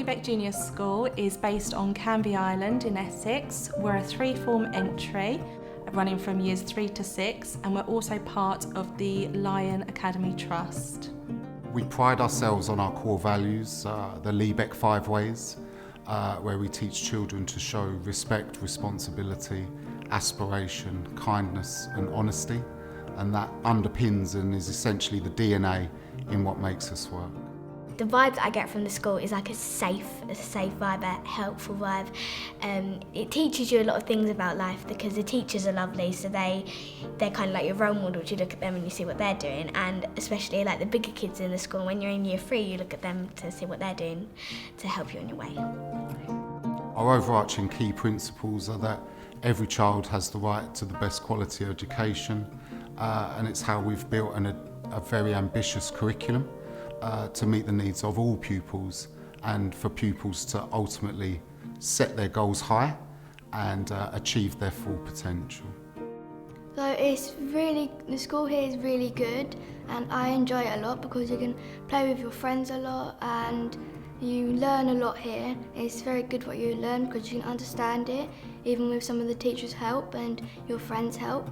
Leigh Beck Junior School is based on Canvey Island in Essex. We're a three-form entry running from years 3 to 6, and we're also part of the Lion Academy Trust. We pride ourselves on our core values, the Leigh Beck 5 Ways, where we teach children to show respect, responsibility, aspiration, kindness and honesty, and that underpins and is essentially the DNA in what makes us work. The vibe that I get from the school is like a safe vibe, a helpful vibe. It teaches you a lot of things about life because the teachers are lovely, so they're kind of like your role models. You look at them and you see what they're doing, and especially like the bigger kids in the school, when you're in year 3, you look at them to see what they're doing to help you on your way. Our overarching key principles are that every child has the right to the best quality education, and it's how we've built a very ambitious curriculum to meet the needs of all pupils, and for pupils to ultimately set their goals high and achieve their full potential. So the school here is really good, and I enjoy it a lot because you can play with your friends a lot and you learn a lot here. It's very good what you learn because you can understand it, even with some of the teachers' help and your friends' help.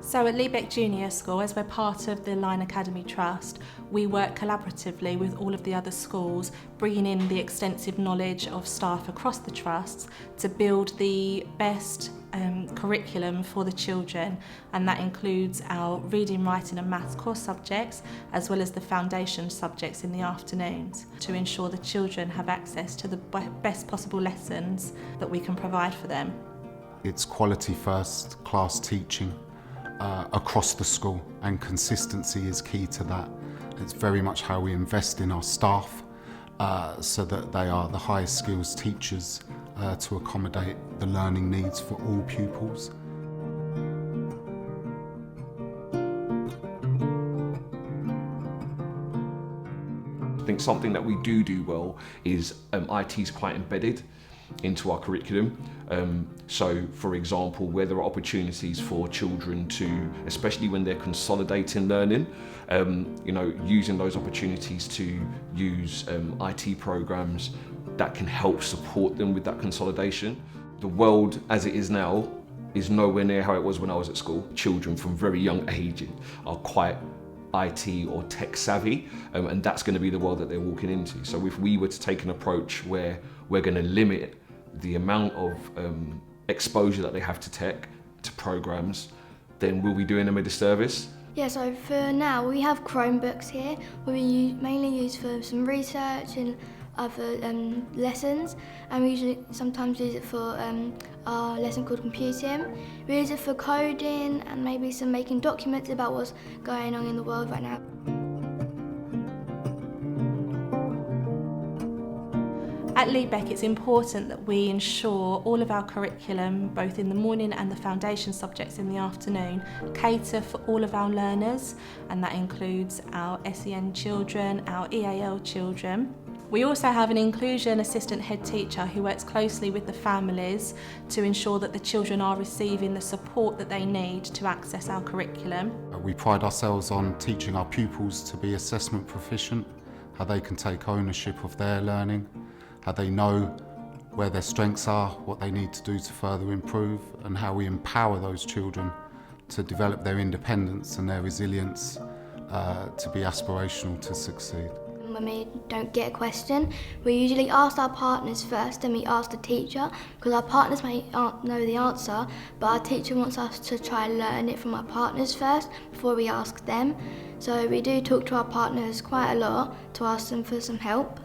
So at Leigh Beck Junior School, as we're part of the Lion Academy Trust, we work collaboratively with all of the other schools, bringing in the extensive knowledge of staff across the trusts to build the best curriculum for the children, and that includes our reading, writing and maths core subjects, as well as the foundation subjects in the afternoons, to ensure the children have access to the best possible lessons that we can provide for them. It's quality first class teaching across the school, and consistency is key to that. It's very much how we invest in our staff so that they are the highest skills teachers to accommodate the learning needs for all pupils. I think something that we do well is IT is quite embedded into our curriculum. So for example, where there are opportunities for children to, especially when they're consolidating learning, using those opportunities to use IT programs that can help support them with that consolidation. The world as it is now is nowhere near how it was when I was at school. Children from very young age are quite IT or tech savvy, and that's going to be the world that they're walking into. So if we were to take an approach where we're going to limit the amount of exposure that they have to tech, to programs, then we'll be doing them a disservice. Yeah, so for now we have Chromebooks here, we mainly use for some research and other lessons, and we sometimes use it for our lesson called computing. We use it for coding and maybe some making documents about what's going on in the world right now. At Leigh Beck, it's important that we ensure all of our curriculum, both in the morning and the foundation subjects in the afternoon, cater for all of our learners, and that includes our SEN children, our EAL children. We also have an inclusion assistant head teacher who works closely with the families to ensure that the children are receiving the support that they need to access our curriculum. We pride ourselves on teaching our pupils to be assessment proficient, how they can take ownership of their learning, how they know where their strengths are, what they need to do to further improve, and how we empower those children to develop their independence and their resilience to be aspirational to succeed. When we don't get a question, we usually ask our partners first, then we ask the teacher, because our partners may not know the answer, but our teacher wants us to try and learn it from our partners first before we ask them. So we do talk to our partners quite a lot to ask them for some help.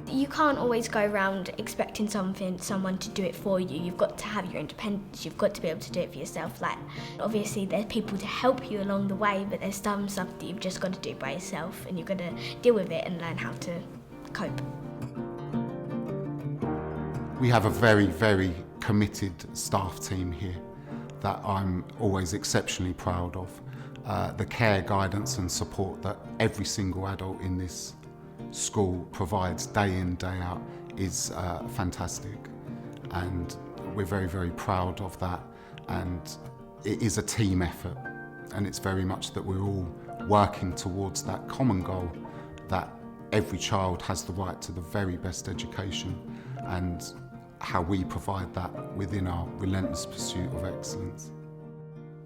You can't always go around expecting someone to do it for you. You've got to have your independence. You've got to be able to do it for yourself. Like, obviously there's people to help you along the way, but there's some stuff that you've just got to do by yourself, and you've got to deal with it and learn how to cope. We have a very, very committed staff team here that I'm always exceptionally proud of. The care, guidance and support that every single adult in this school provides day in, day out is fantastic, and we're very, very proud of that, and it is a team effort, and it's very much that we're all working towards that common goal that every child has the right to the very best education, and how we provide that within our relentless pursuit of excellence.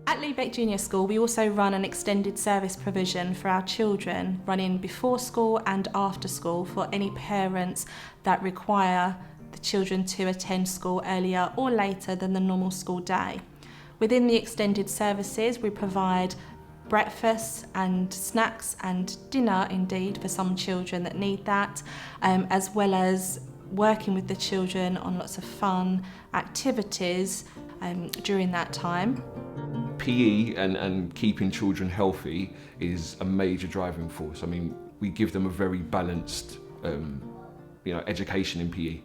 At Leigh Beck Junior School, we also run an extended service provision for our children, running before school and after school for any parents that require the children to attend school earlier or later than the normal school day. Within the extended services, we provide breakfast and snacks and dinner indeed for some children that need that, as well as working with the children on lots of fun activities during that time. PE and keeping children healthy is a major driving force. I mean, we give them a very balanced education in PE.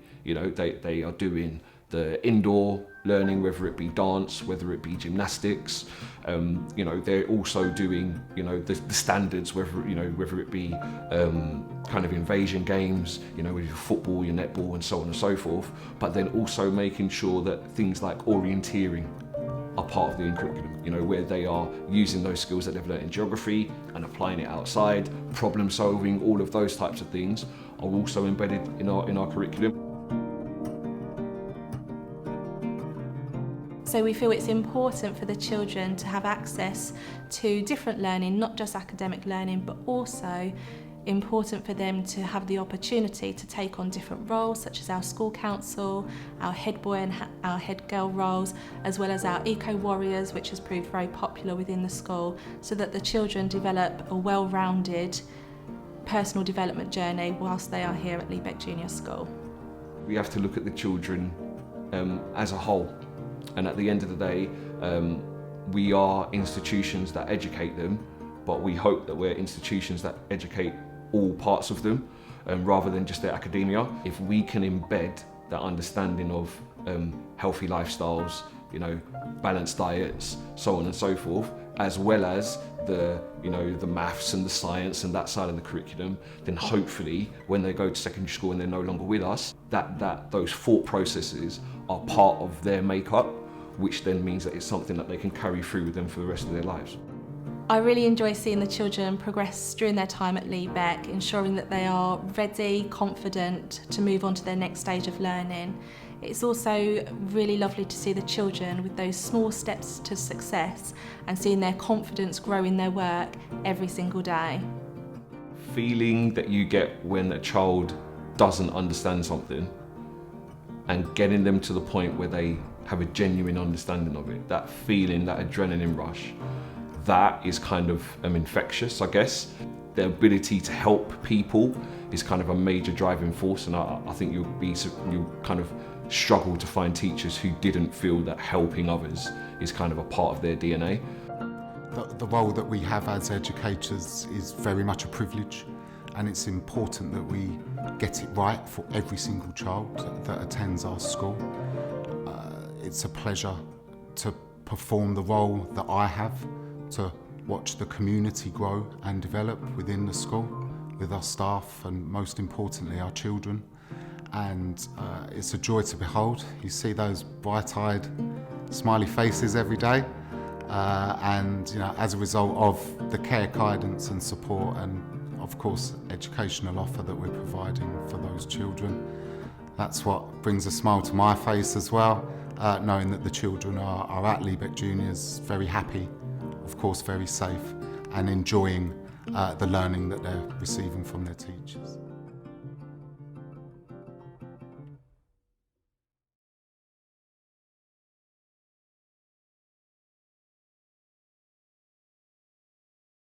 They are doing the indoor learning, whether it be dance, whether it be gymnastics. They're also doing the standards, whether it be kind of invasion games, with your football, your netball, and so on and so forth. But then also making sure that things like orienteering are part of the curriculum, where they are using those skills that they've learned in geography and applying it outside. Problem solving, all of those types of things are also embedded in our curriculum. So we feel it's important for the children to have access to different learning, not just academic learning, but also important for them to have the opportunity to take on different roles, such as our school council, our head boy and our head girl roles, as well as our eco warriors, which has proved very popular within the school, so that the children develop a well-rounded personal development journey whilst they are here at Leigh Beck Junior School. We have to look at the children as a whole, and at the end of the day, we are institutions that educate them, but we hope that we're institutions that educate all parts of them, rather than just their academia. If we can embed that understanding of healthy lifestyles, balanced diets, so on and so forth, as well as the maths and the science and that side of the curriculum, then hopefully when they go to secondary school and they're no longer with us, that those thought processes are part of their makeup, which then means that it's something that they can carry through with them for the rest of their lives. I really enjoy seeing the children progress during their time at Leigh Beck, ensuring that they are ready, confident to move on to their next stage of learning. It's also really lovely to see the children with those small steps to success and seeing their confidence grow in their work every single day. Feeling that you get when a child doesn't understand something and getting them to the point where they have a genuine understanding of it, that feeling, that adrenaline rush, that is kind of infectious, I guess. The ability to help people is kind of a major driving force, and I think you'll kind of struggle to find teachers who didn't feel that helping others is kind of a part of their DNA. The role that we have as educators is very much a privilege, and it's important that we get it right for every single child that attends our school. It's a pleasure to perform the role that I have, to watch the community grow and develop within the school with our staff and most importantly our children. And it's a joy to behold. You see those bright-eyed, smiley faces every day, and as a result of the care, guidance and support and of course educational offer that we're providing for those children, that's what brings a smile to my face as well, knowing that the children are at Leigh Beck Juniors very happy, of course very safe, and enjoying the learning that they're receiving from their teachers.